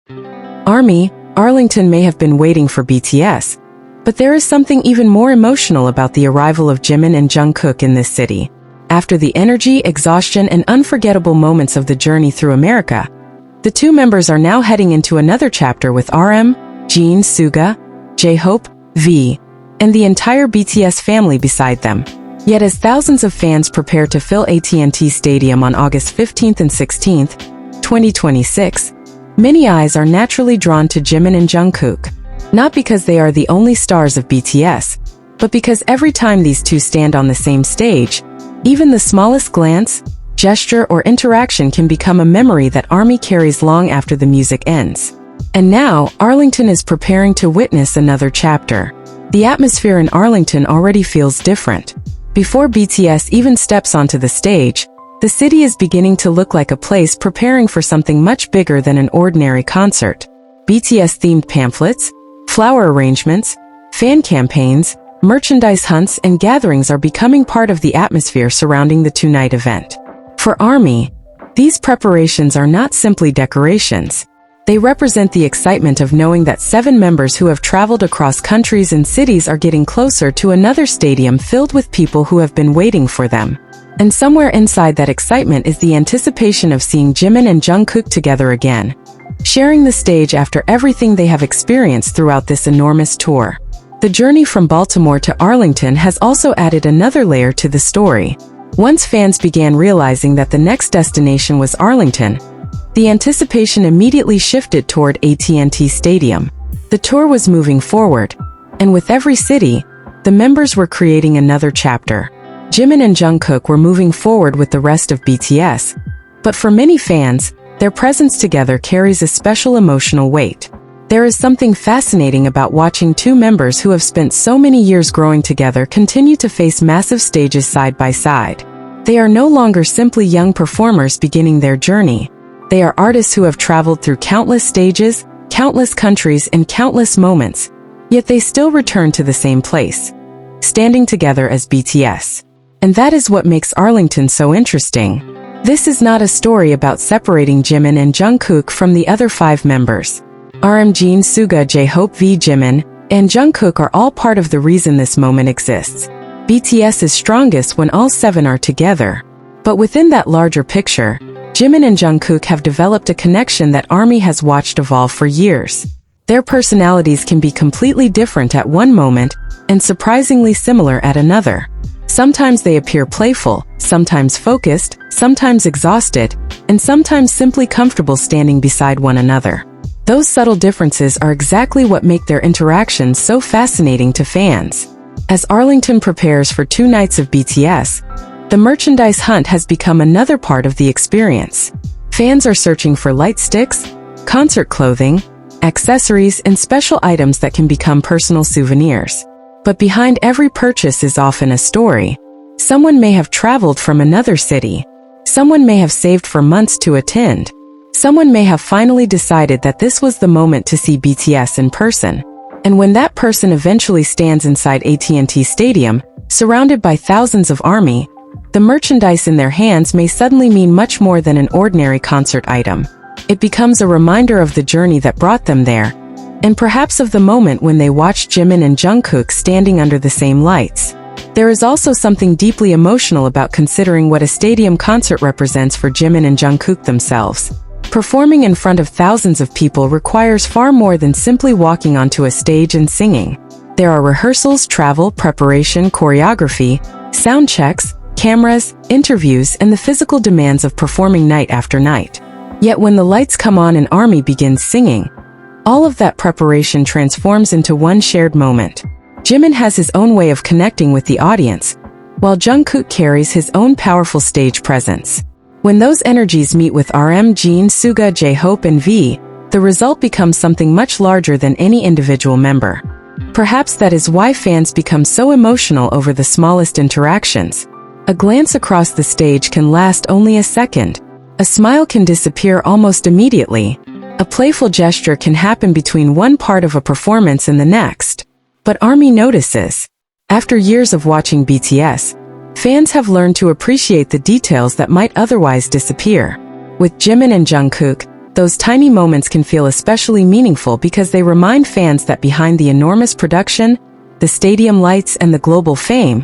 ARMY, Arlington may have been waiting for BTS, but there is something even more emotional about the arrival of Jimin and Jungkook in this city. After the energy, exhaustion, and unforgettable moments of the journey through America, the two members are now heading into another chapter with RM, Jin, SUGA, J-Hope, V, and the entire BTS family beside them. Yet as thousands of fans prepare to fill AT&T Stadium on August 15th and 16th, 2026, many eyes are naturally drawn to Jimin and Jungkook. Not because they are the only stars of BTS, but because every time these two stand on the same stage, even the smallest glance, gesture, or interaction can become a memory that ARMY carries long after the music ends. And now, Arlington is preparing to witness another chapter. The atmosphere in Arlington already feels different. Before BTS even steps onto the stage, the city is beginning to look like a place preparing for something much bigger than an ordinary concert. BTS-themed pamphlets, flower arrangements, fan campaigns, merchandise hunts, and gatherings are becoming part of the atmosphere surrounding the two-night event. For ARMY, these preparations are not simply decorations. They represent the excitement of knowing that 7 members who have traveled across countries and cities are getting closer to another stadium filled with people who have been waiting for them. And somewhere inside that excitement is the anticipation of seeing Jimin and Jungkook together again, sharing the stage after everything they have experienced throughout this enormous tour. The journey from Baltimore to Arlington has also added another layer to the story. Once fans began realizing that the next destination was Arlington, the anticipation immediately shifted toward AT&T Stadium. The tour was moving forward, and with every city, the members were creating another chapter. Jimin and Jungkook were moving forward with the rest of BTS, but for many fans, their presence together carries a special emotional weight. There is something fascinating about watching two members who have spent so many years growing together continue to face massive stages side by side. They are no longer simply young performers beginning their journey. They are artists who have traveled through countless stages, countless countries, and countless moments, yet they still return to the same place, standing together as BTS. And that is what makes Arlington so interesting. This is not a story about separating Jimin and Jungkook from the other 5 members. RM, Jin, SUGA, J-Hope, V, Jimin, and Jungkook are all part of the reason this moment exists. BTS is strongest when all 7 are together. But within that larger picture, Jimin and Jungkook have developed a connection that ARMY has watched evolve for years. Their personalities can be completely different at one moment and surprisingly similar at another. Sometimes they appear playful, sometimes focused, sometimes exhausted, and sometimes simply comfortable standing beside one another. Those subtle differences are exactly what make their interactions so fascinating to fans. As Arlington prepares for 2 nights of BTS, the merchandise hunt has become another part of the experience. Fans are searching for light sticks, concert clothing, accessories, and special items that can become personal souvenirs. But behind every purchase is often a story. Someone may have traveled from another city. Someone may have saved for months to attend. Someone may have finally decided that this was the moment to see BTS in person. And when that person eventually stands inside AT&T Stadium, surrounded by thousands of ARMY, the merchandise in their hands may suddenly mean much more than an ordinary concert item. It becomes a reminder of the journey that brought them there, and perhaps of the moment when they watched Jimin and Jungkook standing under the same lights. There is also something deeply emotional about considering what a stadium concert represents for Jimin and Jungkook themselves. Performing in front of thousands of people requires far more than simply walking onto a stage and singing. There are rehearsals, travel, preparation, choreography, sound checks, cameras, interviews, and the physical demands of performing night after night. Yet when the lights come on and ARMY begins singing, all of that preparation transforms into one shared moment. Jimin has his own way of connecting with the audience, while Jungkook carries his own powerful stage presence. When those energies meet with RM, Jin, SUGA, J-Hope, and V, the result becomes something much larger than any individual member. Perhaps that is why fans become so emotional over the smallest interactions. A glance across the stage can last only a second. A smile can disappear almost immediately. A playful gesture can happen between one part of a performance and the next. But ARMY notices. After years of watching BTS, fans have learned to appreciate the details that might otherwise disappear. With Jimin and Jungkook, Those tiny moments can feel especially meaningful because they remind fans that behind the enormous production, the stadium lights, and the global fame,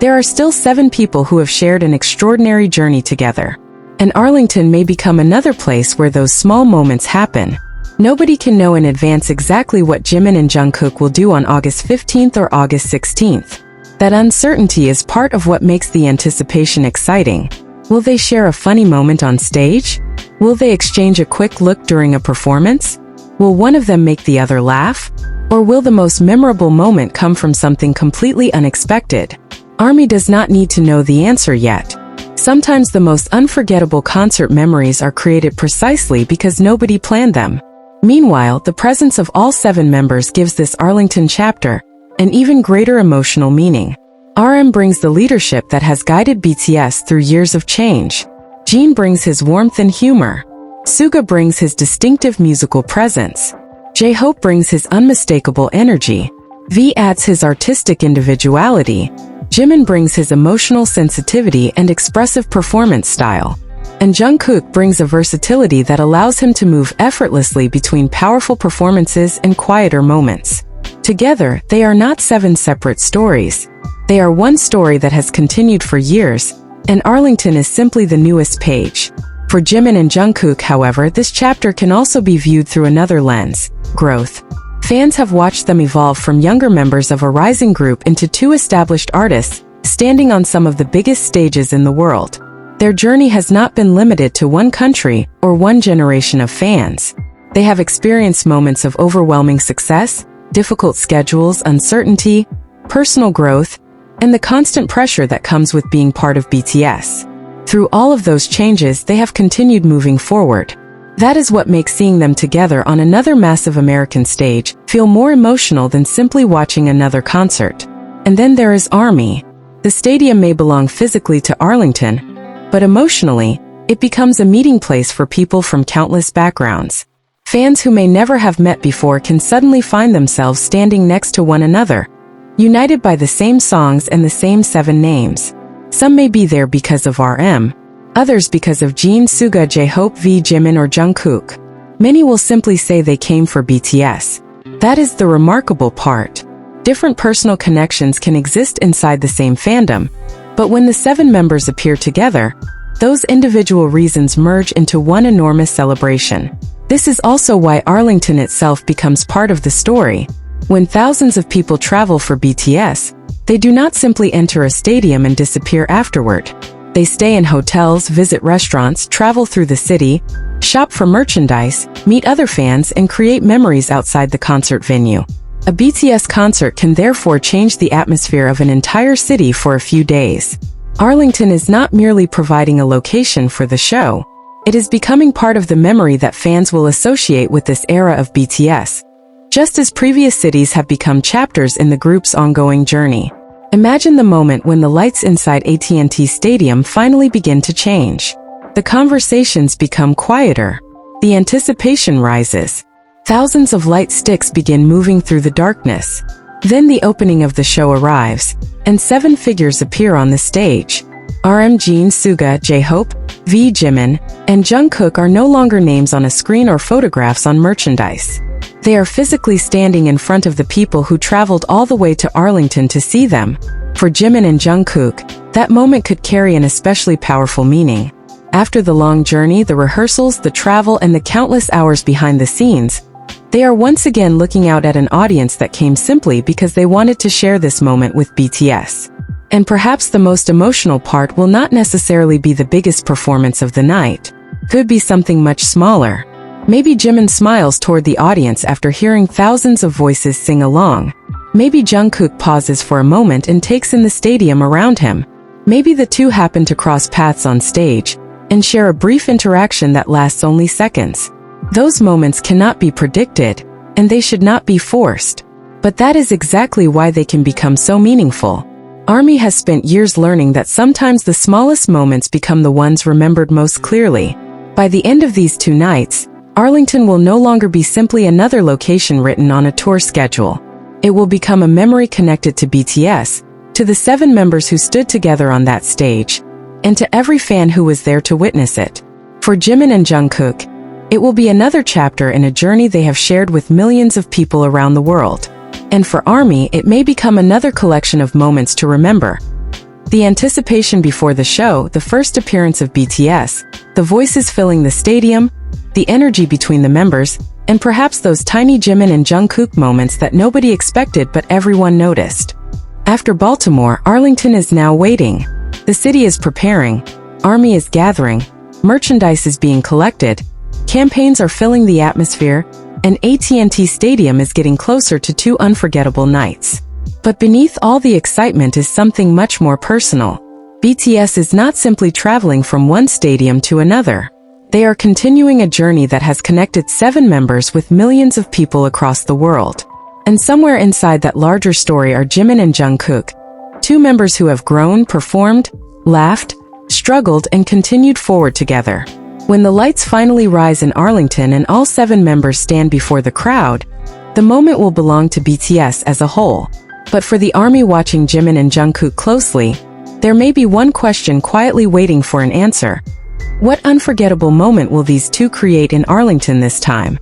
there are still 7 people who have shared an extraordinary journey together. And Arlington may become another place where those small moments happen. Nobody can know in advance exactly what Jimin and Jungkook will do on August 15th or August 16th. That uncertainty is part of what makes the anticipation exciting. Will they share a funny moment on stage? Will they exchange a quick look during a performance? Will one of them make the other laugh? Or will the most memorable moment come from something completely unexpected? ARMY does not need to know the answer yet. Sometimes the most unforgettable concert memories are created precisely because nobody planned them. Meanwhile, the presence of all 7 members gives this Arlington chapter an even greater emotional meaning. RM brings the leadership that has guided BTS through years of change. Jin brings his warmth and humor. SUGA brings his distinctive musical presence. J-Hope brings his unmistakable energy. V adds his artistic individuality. Jimin brings his emotional sensitivity and expressive performance style. And Jungkook brings a versatility that allows him to move effortlessly between powerful performances and quieter moments. Together, they are not 7 separate stories. They are one story that has continued for years, and Arlington is simply the newest page. For Jimin and Jungkook, however, this chapter can also be viewed through another lens: growth. Fans have watched them evolve from younger members of a rising group into 2 established artists, standing on some of the biggest stages in the world. Their journey has not been limited to one country or one generation of fans. They have experienced moments of overwhelming success, difficult schedules, uncertainty, personal growth, and the constant pressure that comes with being part of BTS. Through all of those changes, they have continued moving forward. That is what makes seeing them together on another massive American stage feel more emotional than simply watching another concert. And then there is ARMY. The stadium may belong physically to Arlington, but emotionally, it becomes a meeting place for people from countless backgrounds. Fans who may never have met before can suddenly find themselves standing next to one another, united by the same songs and the same 7 names. Some may be there because of RM, others because of Jin, SUGA, J-Hope, V, Jimin, or Jungkook. Many will simply say they came for BTS. That is the remarkable part. Different personal connections can exist inside the same fandom, but when the 7 members appear together, those individual reasons merge into one enormous celebration. This is also why Arlington itself becomes part of the story. When thousands of people travel for BTS, they do not simply enter a stadium and disappear afterward. They stay in hotels, visit restaurants, travel through the city, shop for merchandise, meet other fans, and create memories outside the concert venue. A BTS concert can therefore change the atmosphere of an entire city for a few days. Arlington is not merely providing a location for the show. It is becoming part of the memory that fans will associate with this era of BTS, just as previous cities have become chapters in the group's ongoing journey. Imagine the moment when the lights inside AT&T Stadium finally begin to change. The conversations become quieter. The anticipation rises. Thousands of light sticks begin moving through the darkness. Then the opening of the show arrives, and 7 figures appear on the stage. RM, Jin, SUGA, J-Hope, V, Jimin, and Jungkook are no longer names on a screen or photographs on merchandise. They are physically standing in front of the people who traveled all the way to Arlington to see them. For Jimin and Jungkook, that moment could carry an especially powerful meaning. After the long journey, the rehearsals, the travel, and the countless hours behind the scenes, they are once again looking out at an audience that came simply because they wanted to share this moment with BTS. And perhaps the most emotional part will not necessarily be the biggest performance of the night. Could be something much smaller. Maybe Jimin smiles toward the audience after hearing thousands of voices sing along. Maybe Jungkook pauses for a moment and takes in the stadium around him. Maybe the two happen to cross paths on stage and share a brief interaction that lasts only seconds. Those moments cannot be predicted, and they should not be forced. But that is exactly why they can become so meaningful. ARMY has spent years learning that sometimes the smallest moments become the ones remembered most clearly. By the end of these 2 nights, Arlington will no longer be simply another location written on a tour schedule. It will become a memory connected to BTS, to the 7 members who stood together on that stage, and to every fan who was there to witness it. For Jimin and Jungkook, It will be another chapter in a journey they have shared with millions of people around the world. And for ARMY, it may become another collection of moments to remember. The anticipation before the show, the first appearance of BTS, the voices filling the stadium, the energy between the members, and perhaps those tiny Jimin and Jungkook moments that nobody expected but everyone noticed. After Baltimore, Arlington is now waiting. The city is preparing, ARMY is gathering, merchandise is being collected, campaigns are filling the atmosphere, and AT&T Stadium is getting closer to two unforgettable nights. But beneath all the excitement is something much more personal. BTS is not simply traveling from one stadium to another. They are continuing a journey that has connected 7 members with millions of people across the world. And somewhere inside that larger story are Jimin and Jungkook, 2 members who have grown, performed, laughed, struggled, and continued forward together. When the lights finally rise in Arlington and all 7 members stand before the crowd, the moment will belong to BTS as a whole. But for the ARMY watching Jimin and Jungkook closely, there may be one question quietly waiting for an answer. What unforgettable moment will these two create in Arlington this time?